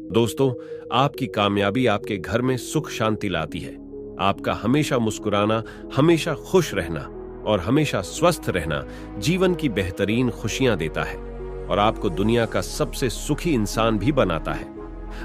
दोस्तों, आपकी कामयाबी आपके घर में सुख शांति लाती है। आपका हमेशा मुस्कुराना, हमेशा खुश रहना और हमेशा स्वस्थ रहना जीवन की बेहतरीन खुशियां देता है और आपको दुनिया का सबसे सुखी इंसान भी बनाता है।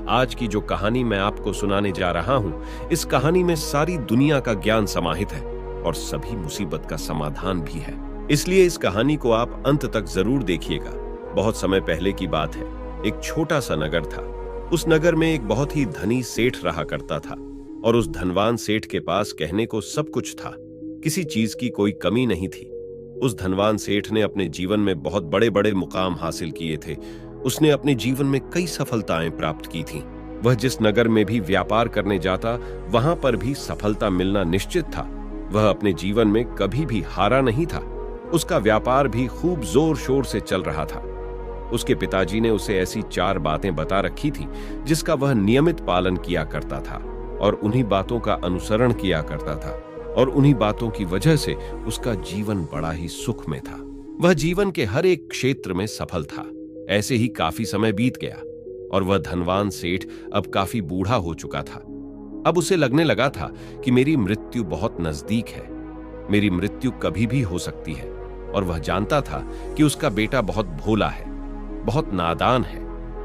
आज की जो कहानी मैं आपको सुनाने जा रहा हूं, इस कहानी में सारी दुनिया का ज्ञान समाहित है और सभी मुसीबत का समाधान भी है। इसलिए इस कहानी को आप अंत तक जरूर देखिएगा। बहुत समय पहले की बात है। एक छोटा सा नगर था। उस नगर में एक बहुत ही धनी सेठ रहा करता था और उस धनवान सेठ के पास कहने को सब कुछ था। किसी चीज की कोई कमी नहीं थी। उस धनवान सेठ ने अपने जीवन में बहुत बड़े बड़े मुकाम हासिल किए थे। उसने अपने जीवन में कई सफलताएं प्राप्त की थीं। वह जिस नगर में भी व्यापार करने जाता, वहां पर भी सफलता मिलना निश्चित था। वह अपने जीवन में कभी भी हारा नहीं था। उसका व्यापार भी खूब जोर शोर से चल रहा था। उसके पिताजी ने उसे ऐसी 4 बातें बता रखी थी जिसका वह नियमित पालन किया करता था और उन्हीं बातों का अनुसरण किया करता था और उन्हीं बातों की वजह से उसका जीवन बड़ा ही सुख में था। वह जीवन के हर एक क्षेत्र में सफल था। ऐसे ही काफी समय बीत गया और वह धनवान सेठ अब काफी बूढ़ा हो चुका था। अब उसे लगने लगा था कि मेरी मृत्यु बहुत नजदीक है। मेरी मृत्यु कभी भी हो सकती है और वह जानता था कि उसका बेटा बहुत भोला है, बहुत नादान है।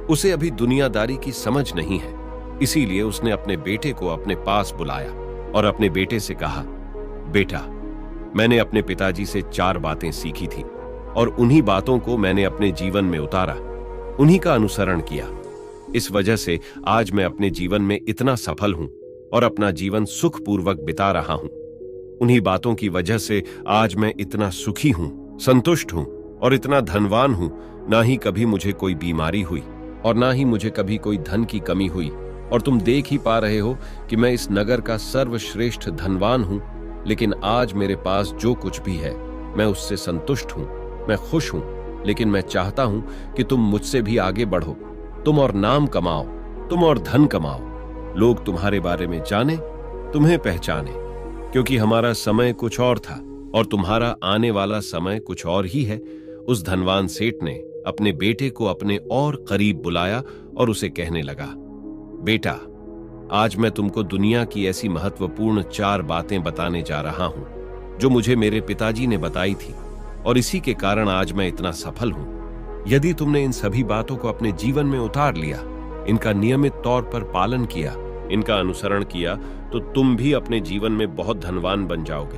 उसे अभी दुनियादारी की समझ नहीं है। इसीलिए उसने अपने बेटे को अपने पास बुलाया और अपने बेटे से कहा, बेटा, मैंने अपने पिताजी से 4 बातें सीखी थी और उन्हीं बातों को मैंने अपने जीवन में उतारा, उन्हीं का अनुसरण किया। इस वजह से आज मैं अपने जीवन में इतना सफल हूं और अपना जीवन सुखपूर्वक बिता रहा हूं। उन्हीं बातों की वजह से आज मैं इतना सुखी हूं, संतुष्ट हूं और इतना धनवान हूं। ना ही कभी मुझे कोई बीमारी हुई और ना ही मुझे कभी कोई धन की कमी हुई। और तुम देख ही पा रहे हो कि मैं इस नगर का सर्वश्रेष्ठ धनवान हूं। लेकिन आज मेरे पास जो कुछ भी है, मैं उससे संतुष्ट हूं, मैं खुश हूं। लेकिन मैं चाहता हूं कि तुम मुझसे भी आगे बढ़ो। तुम और नाम कमाओ, तुम और धन कमाओ। लोग तुम्हारे बारे में जाने, तुम्हें पहचाने, क्योंकि हमारा समय कुछ और था और तुम्हारा आने वाला समय कुछ और ही है। उस धनवान सेठ ने अपने बेटे को अपने और करीब बुलाया और उसे कहने लगा, बेटा, आज मैं तुमको दुनिया की ऐसी महत्वपूर्ण 4 बातें बताने जा रहा हूं जो मुझे मेरे पिताजी ने बताई थी और इसी के कारण आज मैं इतना सफल हूं। यदि तुमने इन सभी बातों को अपने जीवन में उतार लिया, इनका नियमित तौर पर पालन किया, इनका अनुसरण किया, तो तुम भी अपने जीवन में बहुत धनवान बन जाओगे।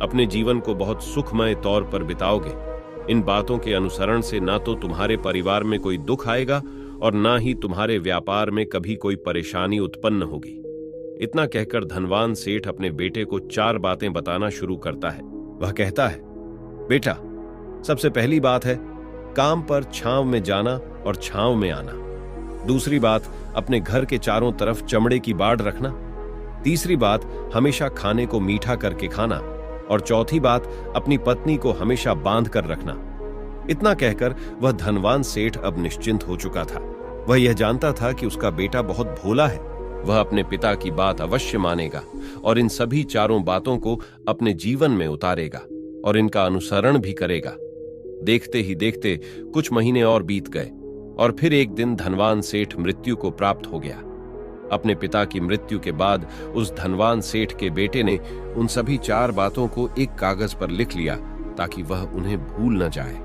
अपने जीवन को बहुत सुखमय तौर पर बिताओगे। इन बातों के अनुसरण से ना तो तुम्हारे परिवार में कोई दुख आएगा और ना ही तुम्हारे व्यापार में कभी कोई परेशानी उत्पन्न होगी। इतना कहकर धनवान सेठ अपने बेटे को 4 बातें बताना शुरू करता है। वह कहता है, बेटा, सबसे पहली बात है काम पर छांव में जाना और छांव में आना। दूसरी बात, अपने घर के चारों तरफ चमड़े की बाड़ रखना। तीसरी बात, हमेशा खाने को मीठा करके खाना। और चौथी बात, अपनी पत्नी को हमेशा बांध कर रखना। इतना कहकर वह धनवान सेठ अब निश्चिंत हो चुका था। वह यह जानता था कि उसका बेटा बहुत भोला है। वह अपने पिता की बात अवश्य मानेगा और इन सभी 4 बातों को अपने जीवन में उतारेगा और इनका अनुसरण भी करेगा। देखते ही देखते कुछ महीने और बीत गए और फिर एक दिन धनवान सेठ मृत्यु को प्राप्त हो गया। अपने पिता की मृत्यु के बाद उस धनवान सेठ के बेटे ने उन सभी 4 बातों को एक कागज पर लिख लिया ताकि वह उन्हें भूल न जाए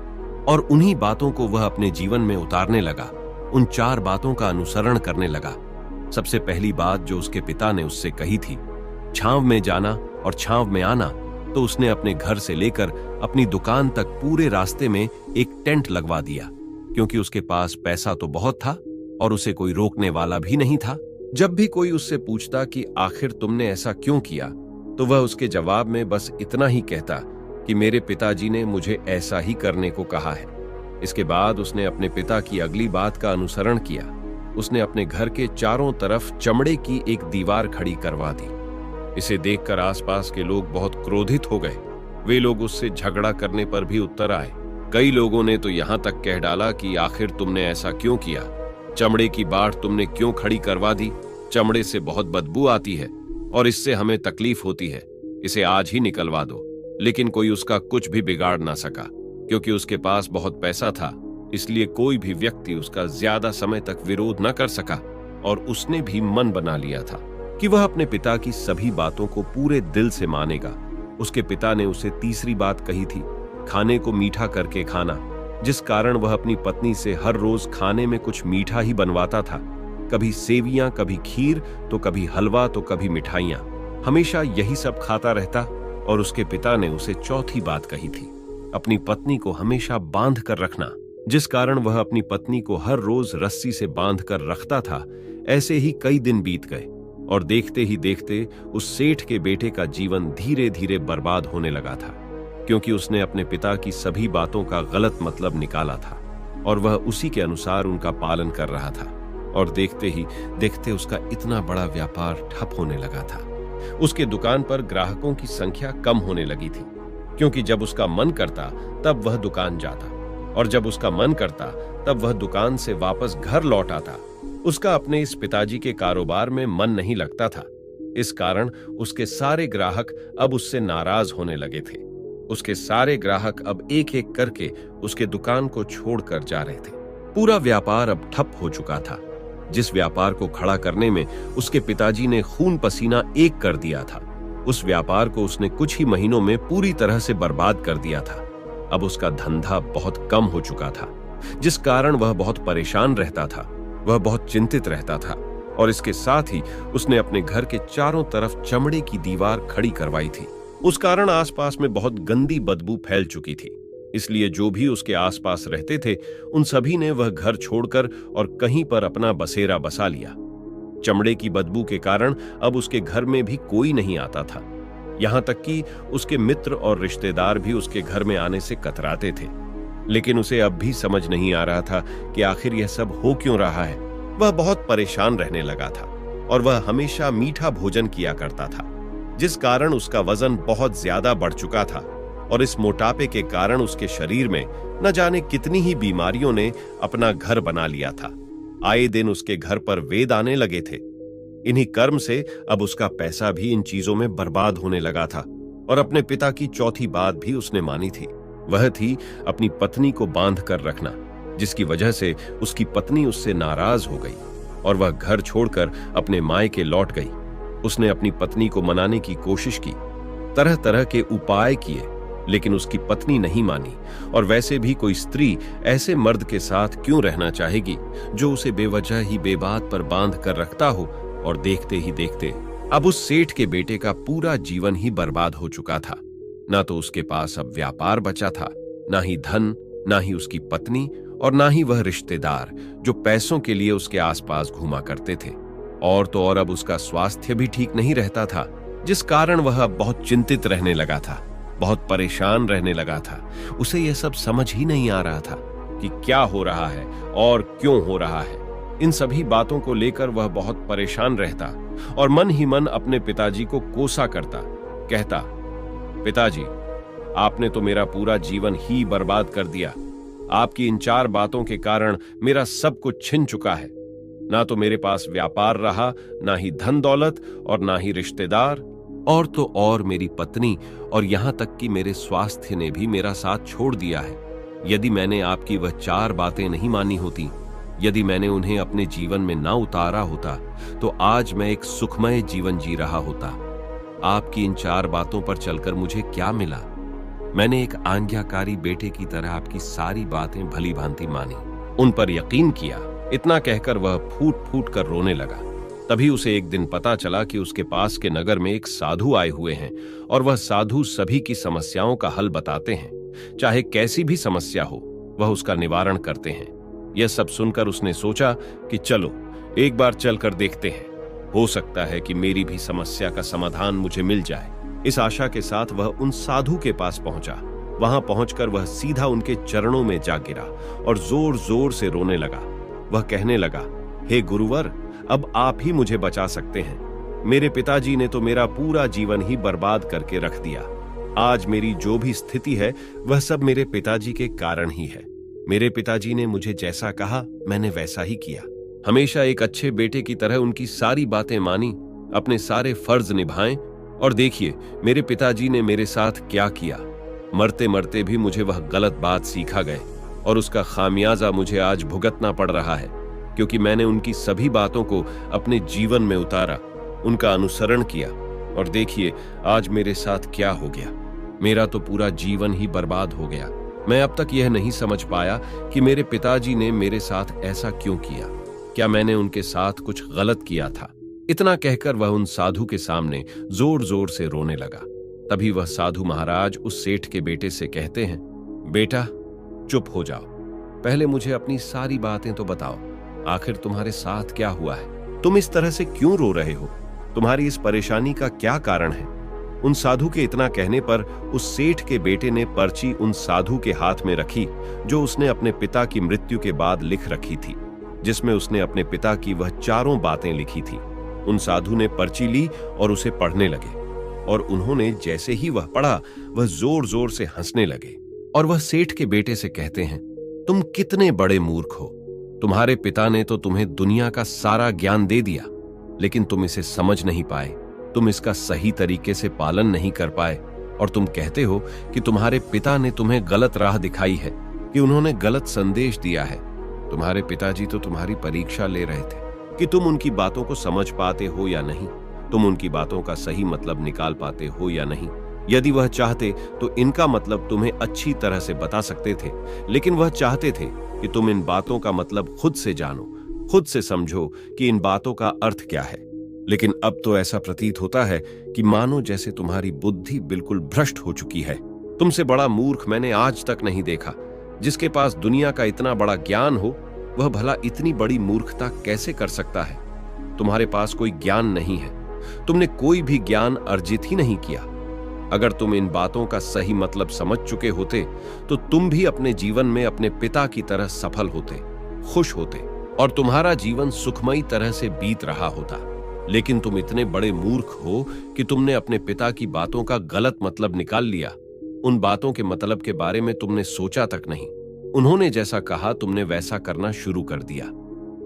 और उन्हीं बातों को वह अपने जीवन में उतारने लगा। उन 4 बातों का अनुसरण करने लगा। सबसे पहली बात जो उसके पिता ने उससे कही थी, छांव में जाना और छांव में आना, तो उसने अपने घर से लेकर अपनी दुकान तक पूरे रास्ते में एक टेंट लगवा दिया, क्योंकि उसके पास पैसा तो बहुत था और उसे कोई रोकने वाला भी नहीं था। जब भी कोई उससे पूछता कि आखिर तुमने ऐसा क्यों किया, तो वह उसके जवाब में बस इतना ही कहता कि मेरे पिताजी ने मुझे ऐसा ही करने को कहा है। इसके बाद उसने अपने पिता की अगली बात का अनुसरण किया। उसने अपने घर के चारों तरफ चमड़े की एक दीवार खड़ी करवा दी। इसे देखकर आसपास के लोग बहुत क्रोधित हो गए। वे लोग उससे झगड़ा करने पर भी उत्तर आए। कई लोगों ने तो यहाँ तक कह डाला कि आखिर तुमने ऐसा क्यों किया, चमड़े की बाड़ तुमने क्यों खड़ी करवा दी? चमड़े से बहुत बदबू आती है और इससे हमें तकलीफ होती है, इसे आज ही निकलवा दो। लेकिन कोई उसका कुछ भी बिगाड़ ना सका, क्योंकि उसके पास बहुत पैसा था, इसलिए कोई भी व्यक्ति उसका ज्यादा समय तक विरोध न कर सका। और उसने भी मन बना लिया था कि वह अपने पिता की सभी बातों को पूरे दिल से मानेगा। उसके पिता ने उसे तीसरी बात कही थी, खाने को मीठा करके खाना, जिस कारण वह अपनी पत्नी से हर रोज खाने में कुछ मीठा ही बनवाता था। कभी सेवियां, कभी खीर, तो कभी हलवा, तो कभी मिठाइयां। हमेशा यही सब खाता रहता। और उसके पिता ने उसे चौथी बात कही थी, अपनी पत्नी को हमेशा बांध कर रखना, जिस कारण वह अपनी पत्नी को हर रोज रस्सी से बांध कर रखता था। ऐसे ही कई दिन बीत गए और देखते ही देखते उस सेठ के बेटे का जीवन धीरे धीरे बर्बाद होने लगा था, क्योंकि उसने अपने पिता की सभी बातों का गलत मतलब निकाला था और वह उसी के अनुसार उनका पालन कर रहा था। और देखते ही देखते उसका इतना बड़ा व्यापार ठप होने लगा था। उसके दुकान पर ग्राहकों की संख्या कम होने लगी थी, क्योंकि जब उसका मन करता तब वह दुकान जाता, और जब उसका मन करता तब वह दुकान से वापस घर लौट आता। उसका अपने इस पिताजी के कारोबार में मन नहीं लगता था। इस कारण उसके सारे ग्राहक अब उससे नाराज होने लगे थे। उसके सारे ग्राहक अब एक एक करके उसके दुकान को छोड़कर जा रहे थे। पूरा व्यापार अब ठप हो चुका था। जिस व्यापार को खड़ा करने में उसके पिताजी ने खून पसीना एक कर दिया था, उस व्यापार को उसने कुछ ही महीनों में पूरी तरह से बर्बाद कर दिया था। अब उसका धंधा बहुत कम हो चुका था, जिस कारण वह बहुत परेशान रहता था, वह बहुत चिंतित रहता था। और इसके साथ ही उसने अपने घर के चारों तरफ चमड़े की दीवार खड़ी करवाई थी। उस कारण आसपास में बहुत गंदी बदबू फैल चुकी थी। इसलिए जो भी उसके आसपास रहते थे उन सभी ने वह घर छोड़कर और कहीं पर अपना बसेरा बसा लिया। चमड़े की बदबू के कारण अब उसके घर में भी कोई नहीं आता था। यहां तक कि उसके मित्र और रिश्तेदार भी उसके घर में आने से कतराते थे। लेकिन उसे अब भी समझ नहीं आ रहा था कि आखिर यह सब हो क्यों रहा है। वह बहुत परेशान रहने लगा था और वह हमेशा मीठा भोजन किया करता था, जिस कारण उसका वजन बहुत ज्यादा बढ़ चुका था। और इस मोटापे के कारण उसके शरीर में न जाने कितनी ही बीमारियों ने अपना घर बना लिया था। आए दिन उसके घर पर वेद आने लगे थे। इन्हीं कर्म से अब उसका पैसा भी इन चीजों में बर्बाद होने लगा था। और अपने पिता की चौथी बात भी उसने मानी थी, वह थी अपनी पत्नी को बांध कर रखना, जिसकी वजह से उसकी पत्नी उससे नाराज हो गई और वह घर छोड़कर अपने मायके लौट गई। उसने अपनी पत्नी को मनाने की कोशिश की, तरह तरह के उपाय किए, लेकिन उसकी पत्नी नहीं मानी। और वैसे भी कोई स्त्री ऐसे मर्द के साथ क्यों रहना चाहेगी जो उसे बेवजह ही बेबात पर बांध कर रखता हो। और देखते ही देखते अब उस सेठ के बेटे का पूरा जीवन ही बर्बाद हो चुका था। ना तो उसके पास अब व्यापार बचा था, ना ही धन, ना ही उसकी पत्नी, और ना ही वह रिश्तेदार जो पैसों के लिए उसके आसपास घूमा करते थे। और तो और अब उसका स्वास्थ्य भी ठीक नहीं रहता था, जिस कारण वह अब बहुत चिंतित रहने लगा था, बहुत परेशान रहने लगा था। उसे यह सब समझ ही नहीं आ रहा था कि क्या हो रहा है और क्यों हो रहा है। इन सभी बातों को लेकर वह बहुत परेशान रहता और मन ही मन अपने पिताजी को कोसा करता, कहता, पिताजी, आपने तो मेरा पूरा जीवन ही बर्बाद कर दिया। आपकी इन 4 बातों के कारण मेरा सब कुछ छिन चुका है। ना तो मेरे पास व्यापार रहा, ना ही धन दौलत, और ना ही रिश्तेदार, और तो और मेरी पत्नी, और यहां तक कि मेरे स्वास्थ्य ने भी मेरा साथ छोड़ दिया है। यदि मैंने आपकी वह 4 बातें नहीं मानी होती, यदि मैंने उन्हें अपने जीवन में ना उतारा होता, तो आज मैं एक सुखमय जीवन जी रहा होता। आपकी इन 4 बातों पर चलकर मुझे क्या मिला? मैंने एक आज्ञाकारी बेटे की तरह आपकी सारी बातें भली भांति मानी, उन पर यकीन किया। इतना कहकर वह फूट फूट कर रोने लगा। तभी उसे एक दिन पता चला कि उसके पास के नगर में एक साधु आए हुए हैं और वह साधु सभी की समस्याओं का हल बताते हैं। चाहे कैसी भी समस्या हो, वह उसका निवारण करते हैं। यह सब सुनकर उसने सोचा कि चलो एक बार चलकर देखते हैं, हो सकता है कि मेरी भी समस्या का समाधान मुझे मिल जाए। इस आशा के साथ वह उन साधु के पास पहुंचा। वहां पहुंचकर वह सीधा उनके चरणों में जा गिरा और जोर जोर से रोने लगा। वह कहने लगा, हे गुरुवर, अब आप ही मुझे बचा सकते हैं। मेरे पिताजी ने तो मेरा पूरा जीवन ही बर्बाद करके रख दिया। आज मेरी जो भी स्थिति है वह सब मेरे पिताजी के कारण ही है। मेरे पिताजी ने मुझे जैसा कहा मैंने वैसा ही किया। हमेशा एक अच्छे बेटे की तरह उनकी सारी बातें मानी, अपने सारे फर्ज निभाएं, और देखिए मेरे पिताजी ने मेरे साथ क्या किया। मरते मरते भी मुझे वह गलत बात सिखा गए और उसका खामियाजा मुझे आज भुगतना पड़ रहा है। क्योंकि मैंने उनकी सभी बातों को अपने जीवन में उतारा, उनका अनुसरण किया, और देखिए आज मेरे साथ क्या हो गया। मेरा तो पूरा जीवन ही बर्बाद हो गया। मैं अब तक यह नहीं समझ पाया कि मेरे पिताजी ने मेरे साथ ऐसा क्यों किया। क्या मैंने उनके साथ कुछ गलत किया था? इतना कहकर वह उन साधु के सामने जोर जोर से रोने लगा। तभी वह साधु महाराज उस सेठ के बेटे से कहते हैं, बेटा चुप हो जाओ, पहले मुझे अपनी सारी बातें तो बताओ। आखिर तुम्हारे साथ क्या हुआ है? तुम इस तरह से क्यों रो रहे हो? तुम्हारी इस परेशानी का क्या कारण है? उन साधु के इतना कहने पर उस सेठ के बेटे ने पर्ची उन साधु के हाथ में रखी जो उसने अपने पिता की मृत्यु के बाद लिख रखी थी, जिसमें उसने अपने पिता की वह चारों बातें लिखी थी। उन साधु ने पर्ची ली और उसे पढ़ने लगे, और उन्होंने जैसे ही वह पढ़ा वह जोर जोर से हंसने लगे। और वह सेठ के बेटे से कहते हैं, तुम कितने बड़े मूर्ख हो। तुम्हारे पिता ने तो तुम्हें दुनिया का सारा ज्ञान दे दिया, लेकिन तुम इसे समझ नहीं पाए, तुम इसका सही तरीके से पालन नहीं कर पाए, और तुम कहते हो कि तुम्हारे पिता ने तुम्हें गलत राह दिखाई है, कि उन्होंने गलत संदेश दिया है। तुम्हारे पिताजी तो तुम्हारी परीक्षा ले रहे थे कि तुम उनकी बातों को समझ पाते हो या नहीं, तुम उनकी बातों का सही मतलब निकाल पाते हो या नहीं। यदि वह चाहते तो इनका मतलब तुम्हें अच्छी तरह से बता सकते थे, लेकिन वह चाहते थे कि तुम इन बातों का मतलब खुद से जानो, खुद से समझो कि इन बातों का अर्थ क्या है। लेकिन अब तो ऐसा प्रतीत होता है कि मानो जैसे तुम्हारी बुद्धि बिल्कुल भ्रष्ट हो चुकी है। तुमसे बड़ा मूर्ख मैंने आज तक नहीं देखा। जिसके पास दुनिया का इतना बड़ा ज्ञान हो, वह भला इतनी बड़ी मूर्खता कैसे कर सकता है? तुम्हारे पास कोई ज्ञान नहीं है, तुमने कोई भी ज्ञान अर्जित ही नहीं किया। अगर तुम इन बातों का सही मतलब समझ चुके होते तो तुम भी अपने जीवन में अपने पिता की तरह सफल होते, खुश होते, और तुम्हारा जीवन सुखमयी तरह से बीत रहा होता। लेकिन तुम इतने बड़े मूर्ख हो कि तुमने अपने पिता की बातों का गलत मतलब निकाल लिया। उन बातों के मतलब के बारे में तुमने सोचा तक नहीं। उन्होंने जैसा कहा तुमने वैसा करना शुरू कर दिया।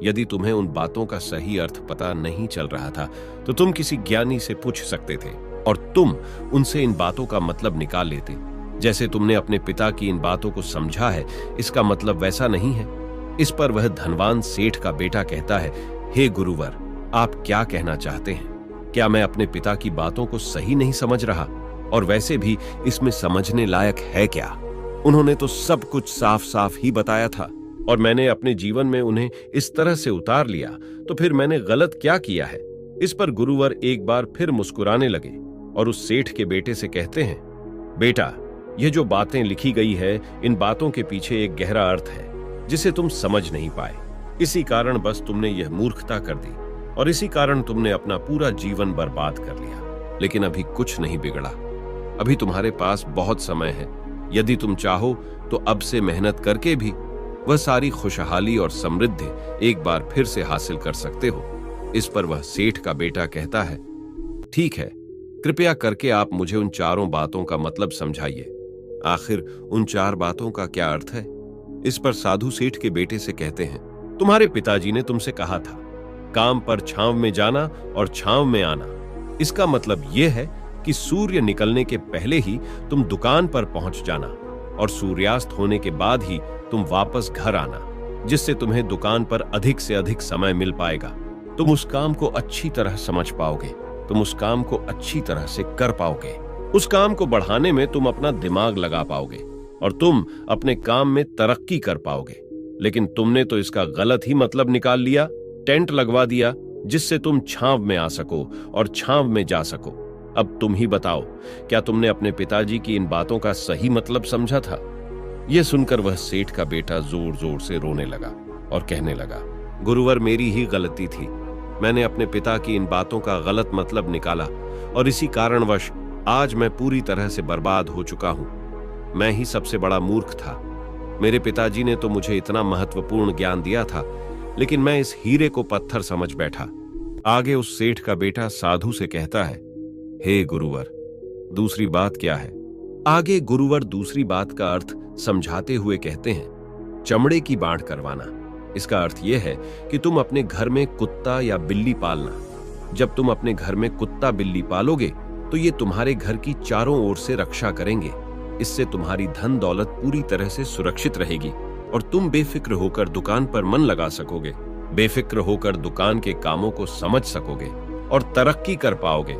यदि तुम्हें उन बातों का सही अर्थ पता नहीं चल रहा था तो तुम किसी ज्ञानी से पूछ सकते थे और तुम उनसे इन बातों का मतलब निकाल लेते। जैसे तुमने अपने पिता की इन बातों को समझा है, इसका मतलब वैसा नहीं है। इस पर वह धनवान सेठ का बेटा कहता है, हे गुरुवर, आप क्या कहना चाहते हैं? क्या मैं अपने पिता की बातों को सही नहीं समझ रहा? और वैसे भी इसमें समझने लायक है क्या? उन्होंने तो सब कुछ साफ साफ ही बताया था और मैंने अपने जीवन में उन्हें इस तरह से उतार लिया, तो फिर मैंने गलत क्या किया है? इस पर गुरुवर एक बार फिर मुस्कुराने लगे और उस सेठ के बेटे से कहते हैं, बेटा, ये जो बातें लिखी गई है, इन बातों के पीछे एक गहरा अर्थ है जिसे तुम समझ नहीं पाए। इसी कारण बस तुमने यह मूर्खता कर दी और इसी कारण तुमने अपना पूरा जीवन बर्बाद कर लिया। लेकिन अभी कुछ नहीं बिगड़ा, अभी तुम्हारे पास बहुत समय है। यदि तुम चाहो तो अब से मेहनत करके भी वह सारी खुशहाली और समृद्धि एक बार फिर से हासिल कर सकते हो। इस पर वह सेठ का बेटा कहता है, ठीक है, कृपया करके आप मुझे उन चारों बातों का मतलब समझाइए। आखिर उन चार बातों का क्या अर्थ है? इस पर साधु सेठ के बेटे से कहते हैं, तुम्हारे पिताजी ने तुमसे कहा था, काम पर छांव में जाना और छांव में आना। इसका मतलब यह है कि सूर्य निकलने के पहले ही तुम दुकान पर पहुंच जाना और सूर्यास्त होने के बाद ही तुम वापस घर आना, जिससे तुम्हें दुकान पर अधिक से अधिक समय मिल पाएगा। तुम उस काम को अच्छी तरह समझ पाओगे, तुम उस काम को अच्छी तरह से कर पाओगे, उस काम को बढ़ाने में तुम अपना दिमाग लगा पाओगे और तुम अपने काम में तरक्की कर पाओगे। लेकिन तुमने तो इसका गलत ही मतलब निकाल लिया, टेंट लगवा दिया जिससे तुम छांव में आ सको और छांव में जा सको। अब तुम ही बताओ, क्या तुमने अपने पिताजी की इन बातों का सही मतलब समझा था? यह सुनकर वह सेठ का बेटा जोर जोर से रोने लगा और कहने लगा, गुरुवर, मेरी ही गलती थी। मैंने अपने पिता की इन बातों का गलत मतलब निकाला और इसी कारणवश आज मैं पूरी तरह से बर्बाद हो चुका हूं। मैं ही सबसे बड़ा मूर्ख था। मेरे पिताजी ने तो मुझे इतना महत्वपूर्ण ज्ञान दिया था, लेकिन मैं इस हीरे को पत्थर समझ बैठा। आगे उस सेठ का बेटा साधु से कहता है, हे गुरुवर, दूसरी बात क्या है? आगे गुरुवर दूसरी बात का अर्थ समझाते हुए कहते हैं, चमड़े की बांट करवाना। इसका अर्थ यह है कि तुम अपने घर में कुत्ता या बिल्ली पालना। जब तुम अपने घर में कुत्ता बिल्ली पालोगे तो ये तुम्हारे घर की चारों ओर से रक्षा करेंगे। इससे तुम्हारी धन दौलत पूरी तरह से सुरक्षित रहेगी और तुम बेफिक्र होकर दुकान पर मन लगा सकोगे। बेफिक्र होकर दुकान के कामों को समझ सकोगे और तरक्की कर पाओगे।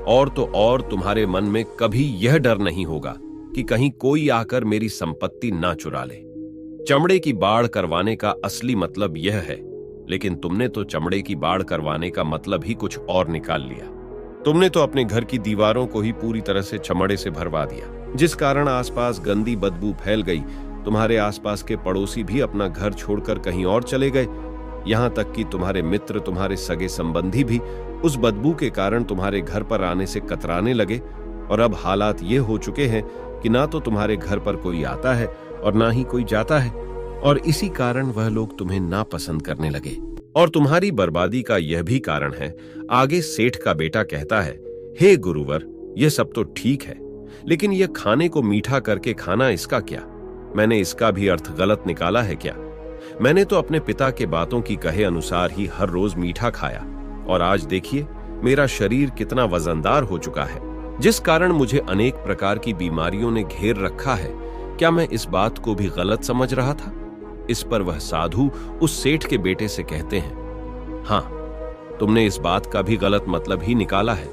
और तो और तुम्हारे मन में कभी यह डर नहीं होगा कि कहीं कोई आकर मेरी संपत्ति ना चुरा ले। चमड़े की बाड़ करवाने का असली मतलब यह है, लेकिन तुमने तो चमड़े की बाड़ करवाने का मतलब ही कुछ और निकाल लिया। तुमने तो अपने घर की दीवारों को ही पूरी तरह से चमड़े से भरवा दिया, जिस कारण आसपास गंदी बदबू फैल गई। तुम्हारे आसपास के पड़ोसी भी अपना घर छोड़कर कहीं और चले गए। यहां तक कि तुम्हारे मित्र, तुम्हारे सगे संबंधी भी उस बदबू के कारण तुम्हारे घर पर आने से कतराने लगे। और अब हालात ये हो चुके हैं कि ना तो तुम्हारे घर पर कोई आता है और ना ही कोई जाता है, और इसी कारण वह लोग तुम्हें नापसंद करने लगे। और तुम्हारी बर्बादी का यह भी कारण है। आगे सेठ का बेटा कहता है, हे गुरुवर, यह सब तो ठीक है, लेकिन यह खाने को मीठा करके खाना, इसका क्या? मैंने इसका भी अर्थ गलत निकाला है क्या? मैंने तो अपने पिता के बातों की कहे अनुसार ही हर रोज मीठा खाया, और आज देखिए मेरा शरीर कितना वजनदार हो चुका है, जिस कारण मुझे अनेक प्रकार की बीमारियों ने घेर रखा है। क्या मैं इस बात को भी गलत समझ रहा था? इस पर वह साधु उस सेठ के बेटे से कहते हैं, हाँ, तुमने इस बात का भी गलत मतलब ही निकाला है।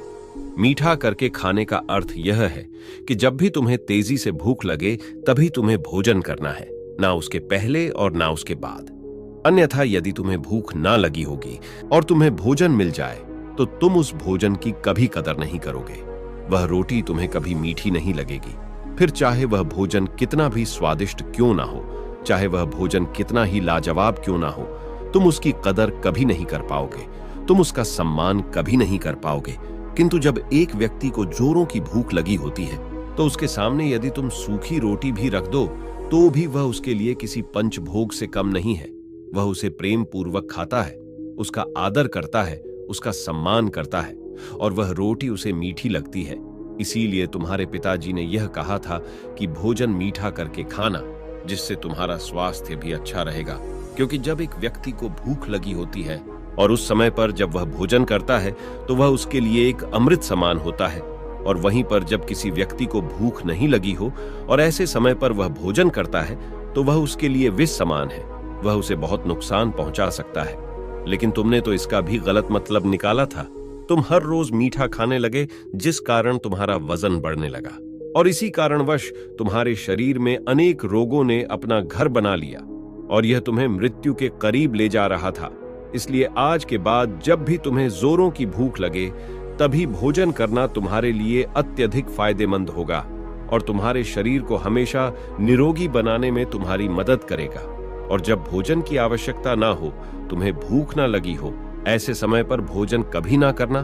मीठा करके खाने का अर्थ यह है कि जब भी तुम्हें तेजी से भूख लगे तभी तुम्हें भोजन करना है, ना उसके पहले और ना उसके बाद। अन्यथा यदि तुम्हें भूख ना लगी होगी और तुम्हें भोजन मिल जाए तो तुम उस भोजन की कभी कदर नहीं करोगे। वह रोटी तुम्हें कभी मीठी नहीं लगेगी, फिर चाहे वह भोजन कितना भी स्वादिष्ट क्यों ना हो, चाहे वह भोजन कितना ही लाजवाब क्यों ना हो, तुम उसकी कदर कभी नहीं कर पाओगे, तुम उसका सम्मान कभी नहीं कर पाओगे। किंतु जब एक व्यक्ति को जोरों की भूख लगी होती है तो उसके सामने यदि तुम सूखी रोटी भी रख दो तो भी वह उसके लिए किसी पंचभोग से कम नहीं है। वह उसे प्रेम पूर्वक खाता है, उसका आदर करता है, उसका सम्मान करता है, और वह रोटी उसे मीठी लगती है। इसीलिए तुम्हारे पिताजी ने यह कहा था कि भोजन मीठा करके खाना, जिससे तुम्हारा स्वास्थ्य भी अच्छा रहेगा। क्योंकि जब एक व्यक्ति को भूख लगी होती है और उस समय पर जब वह भोजन करता है तो वह उसके लिए एक अमृत समान होता है, और वहीं पर जब किसी व्यक्ति को भूख नहीं लगी हो और ऐसे समय पर वह भोजन करता है तो वह उसके लिए विष समान है, वह उसे बहुत नुकसान पहुंचा सकता है। लेकिन तुमने तो इसका भी गलत मतलब निकाला था। तुम हर रोज मीठा खाने लगे, जिस कारण तुम्हारा वजन बढ़ने लगा, और इसी कारणवश तुम्हारे शरीर में अनेक रोगों ने अपना घर बना लिया और यह तुम्हें मृत्यु के करीब ले जा रहा था। इसलिए आज के बाद जब भी तुम्हें जोरों की भूख लगे तभी भोजन करना तुम्हारे लिए अत्यधिक फायदेमंद होगा और तुम्हारे शरीर को हमेशा निरोगी बनाने में तुम्हारी मदद करेगा। और जब भोजन की आवश्यकता ना हो, तुम्हें भूख ना लगी हो, ऐसे समय पर भोजन कभी ना करना,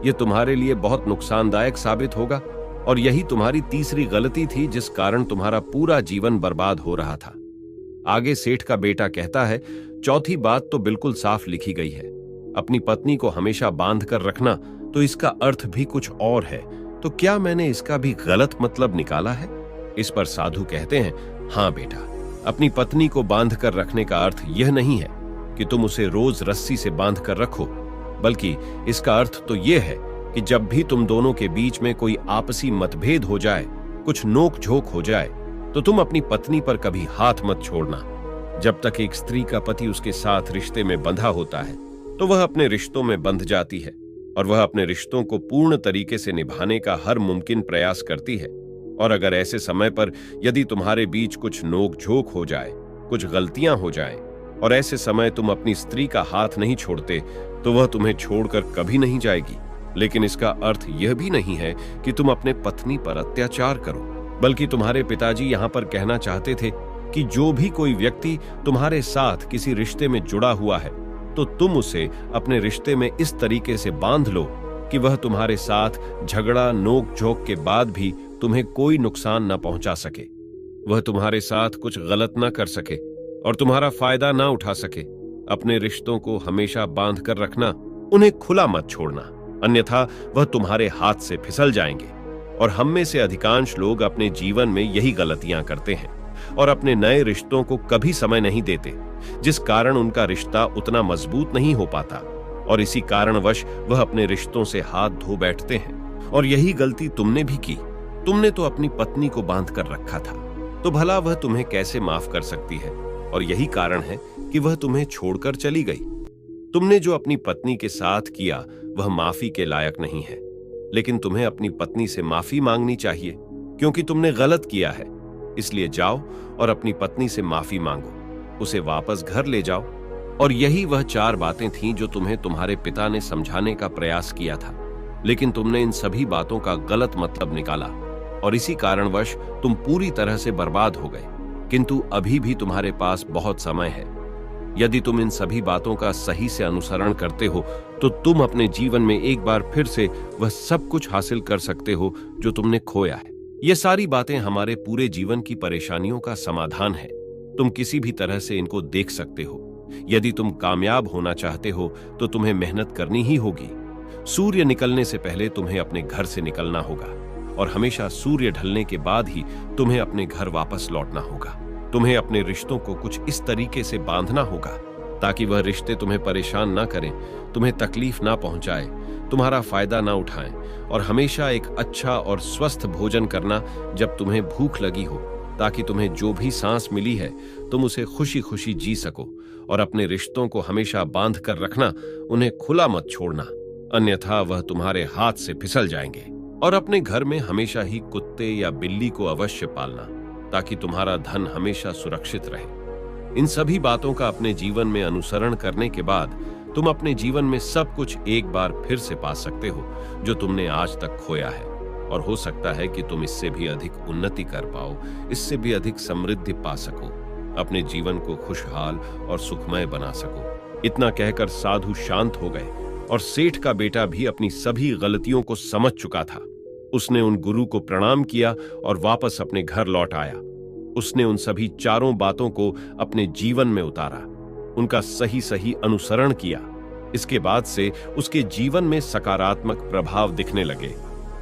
यह तुम्हारे लिए बहुत नुकसानदायक साबित होगा। और यही तुम्हारी तीसरी गलती थी जिस कारण तुम्हारा पूरा जीवन बर्बाद हो रहा था। आगे सेठ का बेटा कहता है, चौथी बात तो बिल्कुल साफ लिखी गई है, अपनी पत्नी को हमेशा बांध कर रखना। तो इसका अर्थ भी कुछ और है, तो क्या मैंने इसका भी गलत मतलब निकाला है? इस पर साधु कहते हैं, हाँ बेटा, अपनी पत्नी को बांध कर रखने का अर्थ यह नहीं है कि तुम उसे रोज रस्सी से बांध कर रखो, बल्कि इसका अर्थ तो यह है कि जब भी तुम दोनों के बीच में कोई आपसी मतभेद हो जाए, कुछ नोक झोंक हो जाए, तो तुम अपनी पत्नी पर कभी हाथ मत छोड़ना। जब तक एक स्त्री का पति उसके साथ रिश्ते में बंधा होता है तो वह अपने रिश्तों में बंध जाती है और वह अपने रिश्तों को पूर्ण तरीके से निभाने का हर मुमकिन प्रयास करती है। और अगर ऐसे समय पर यदि तुम्हारे बीच कुछ नोक झोंक हो जाए, कुछ गलतियां हो जाएं, और ऐसे समय तुम अपनी स्त्री का हाथ नहीं छोड़ते, तो वह तुम्हें छोड़कर कभी नहीं जाएगी। लेकिन इसका अर्थ यह भी नहीं है कि तुम अपने पत्नी पर अत्याचार करो, बल्कि तुम्हारे पिताजी यहाँ पर कहना चाहते थे कि जो भी कोई व्यक्ति तुम्हारे साथ किसी रिश्ते में जुड़ा हुआ है तो तुम उसे अपने रिश्ते में इस तरीके से बांध लो कि वह तुम्हारे साथ झगड़ा नोक झोंक के बाद भी तुम्हें कोई नुकसान न पहुंचा सके, वह तुम्हारे साथ कुछ गलत न कर सके और तुम्हारा फायदा ना उठा सके। अपने रिश्तों को हमेशा बांध कर रखना, उन्हें खुला मत छोड़ना, अन्यथा वह तुम्हारे हाथ से फिसल जाएंगे। और हम में से अधिकांश लोग अपने जीवन में यही गलतियां करते हैं और अपने नए रिश्तों को कभी समय नहीं देते, जिस कारण उनका रिश्ता उतना मजबूत नहीं हो पाता और इसी कारणवश वह अपने रिश्तों से हाथ धो बैठते हैं। और यही गलती तुमने भी की। तुमने तो अपनी पत्नी को बांध कर रखा था, तो भला वह तुम्हें कैसे माफ कर सकती है? और यही कारण है कि वह तुम्हें छोड़कर चली गई। तुमने जो अपनी पत्नी के साथ किया वह माफी के लायक नहीं है, लेकिन तुम्हें अपनी पत्नी से माफी मांगनी चाहिए क्योंकि तुमने गलत किया है। इसलिए जाओ और अपनी पत्नी से माफी मांगो, उसे वापस घर ले जाओ। और यही वह 4 बातें थीं जो तुम्हें तुम्हारे पिता ने समझाने का प्रयास किया था, लेकिन तुमने इन सभी बातों का गलत मतलब निकाला और इसी कारणवश तुम पूरी तरह से बर्बाद हो गए। किंतु अभी भी तुम्हारे पास बहुत समय है। यदि तुम इन सभी बातों का सही से अनुसरण करते हो तो तुम अपने जीवन में एक बार फिर से वह सब कुछ हासिल कर सकते हो जो तुमने खोया है। ये सारी बातें हमारे पूरे जीवन की परेशानियों का समाधान है। तुम किसी भी तरह से इनको देख सकते हो। यदि तुम कामयाब होना चाहते हो तो तुम्हें मेहनत करनी ही होगी। सूर्य निकलने से पहले तुम्हें अपने घर से निकलना होगा और हमेशा सूर्य ढलने के बाद ही तुम्हें अपने घर वापस लौटना होगा। तुम्हें अपने रिश्तों को कुछ इस तरीके से बांधना होगा ताकि वह रिश्ते तुम्हें परेशान ना करें, तुम्हें तकलीफ ना पहुंचाए, तुम्हारा फायदा ना उठाएं और हमेशा एक अच्छा और स्वस्थ भोजन करना जब तुम्हें भूख लगी हो, ताकि तुम्हें जो भी सांस मिली है तुम उसे खुशी खुशी जी सको। और अपने रिश्तों को हमेशा बांध कर रखना, उन्हें खुला मत छोड़ना, अन्यथा वह तुम्हारे हाथ से फिसल जाएंगे। और अपने घर में हमेशा ही कुत्ते या बिल्ली को अवश्य पालना ताकि तुम्हारा धन हमेशा सुरक्षित रहे। इन सभी बातों का अपने जीवन में अनुसरण करने के बाद तुम अपने जीवन में सब कुछ एक बार फिर से पा सकते हो जो तुमने आज तक खोया है। और हो सकता है कि तुम इससे भी अधिक उन्नति कर पाओ, इससे भी अधिक समृद्धि पा सको, अपने जीवन को खुशहाल और सुखमय बना सको। इतना कहकर साधु शांत हो गए और सेठ का बेटा भी अपनी सभी गलतियों को समझ चुका था। उसने उन गुरु को प्रणाम किया और वापस अपने घर लौट आया। उसने उन सभी 4 बातों को अपने जीवन में उतारा, उनका सही सही अनुसरण किया। इसके बाद से उसके जीवन में सकारात्मक प्रभाव दिखने लगे।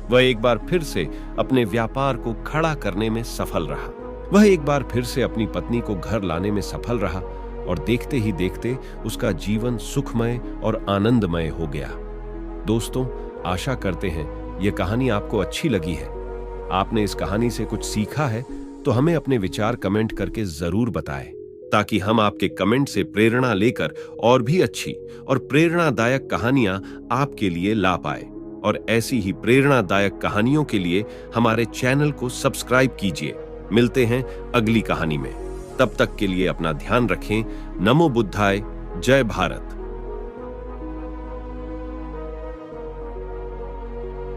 वह एक बार फिर से अपने व्यापार को खड़ा करने में सफल रहा। वह एक बार फिर से अपनी पत्नी को घर लाने में सफल रहा और देखते ही देखते उसका जीवन सुखमय और आनंदमय हो गया। दोस्तों, आशा करते हैं यह कहानी आपको अच्छी लगी है। आपने इस कहानी से कुछ सीखा है तो हमें अपने विचार कमेंट करके जरूर बताएं, ताकि हम आपके कमेंट से प्रेरणा लेकर और भी अच्छी और प्रेरणादायक कहानियां आपके लिए ला पाए। और ऐसी ही प्रेरणादायक कहानियों के लिए हमारे चैनल को सब्सक्राइब कीजिए। मिलते हैं अगली कहानी में। तब तक के लिए अपना ध्यान रखें। नमो बुद्धाय। जय भारत।